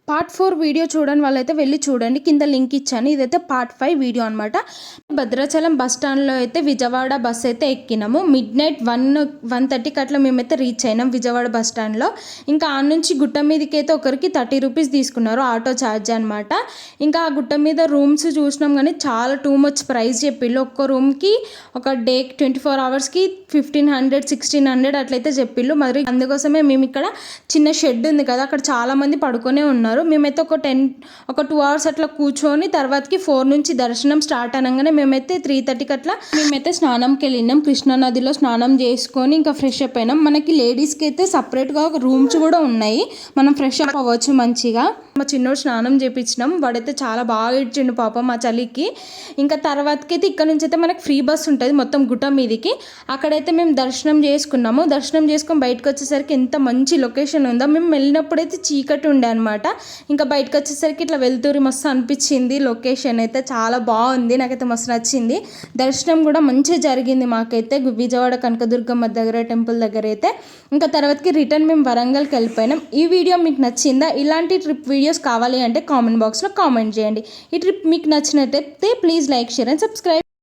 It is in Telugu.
పార్ట్ 4 వీడియో చూడని వాళ్ళైతే వెళ్ళి చూడండి, కింద లింక్ ఇచ్చాను. ఇదైతే పార్ట్ 5 వీడియో అనమాట. భద్రాచలం బస్ స్టాండ్లో అయితే విజయవాడ బస్ అయితే ఎక్కినాము. మిడ్నైట్ 1:30కి అట్లా మేమైతే రీచ్ అయినాం విజయవాడ బస్ స్టాండ్లో. ఇంకా ఆ నుంచి గుట్ట మీదకి అయితే ఒకరికి 30 రూపీస్ తీసుకున్నారు ఆటో ఛార్జ్ అనమాట. ఇంకా ఆ గుట్ట మీద రూమ్స్ చూసినాం కానీ చాలా టూ మచ్ ప్రైస్ చెప్పిళ్ళు. ఒక్క రూమ్కి ఒక డే 24 అవర్స్కి 1500 1600 అట్లయితే చెప్పిళ్ళు. మరి అందుకోసమే మేము ఇక్కడ చిన్న షెడ్ ఉంది కదా, అక్కడ చాలామంది పడుకొనే ఉన్నారు. మేమైతే ఒక 2 అవర్స్ అట్లా కూర్చొని తర్వాతకి 4 నుంచి దర్శనం స్టార్ట్ అనగానే మేమైతే 3:30కి అట్లా మేమైతే స్నానంకి వెళ్ళినాం. కృష్ణానదిలో స్నానం చేసుకొని ఇంకా ఫ్రెష్ అప్ అయినాం. మనకి లేడీస్కి అయితే సపరేట్గా రూమ్స్ కూడా ఉన్నాయి, మనం ఫ్రెష్ అప్ అవ్వచ్చు మంచిగా. మా చిన్నోడు స్నానం చేయించినాం, వాడైతే చాలా బాగా ఇచ్చిండు పాపం మా చలికి. ఇంకా తర్వాతకి అయితే ఇక్కడ నుంచి అయితే మనకి ఫ్రీ బస్ ఉంటుంది మొత్తం గుట్ట మీదికి. అక్కడైతే మేము దర్శనం చేసుకున్నాము. దర్శనం చేసుకొని బయటకు వచ్చేసరికి ఎంత మంచి లొకేషన్ ఉందో. మేము వెళ్ళినప్పుడైతే చీకటి ఉండే అనమాట. ఇంకా బయటకు వచ్చేసరికి ఇట్లా వెళ్తూరి మస్తు అనిపించింది. లొకేషన్ అయితే చాలా బాగుంది, నాకైతే మస్తు నచ్చింది. దర్శనం కూడా మంచిగా జరిగింది మాకైతే విజయవాడ కనకదుర్గమ్మ దగ్గర టెంపుల్ దగ్గర అయితే. ఇంకా తర్వాతకి రిటర్న్ మేము వరంగల్కి వెళ్ళిపోయినాం. ఈ వీడియో మీకు నచ్చిందా? ఇలాంటి ట్రిప్ వీడియోస్ కావాలి అంటే కామెంట్ బాక్స్లో కామెంట్ చేయండి. ఈ ట్రిప్ మీకు నచ్చినట్టయితే please like, share and subscribe.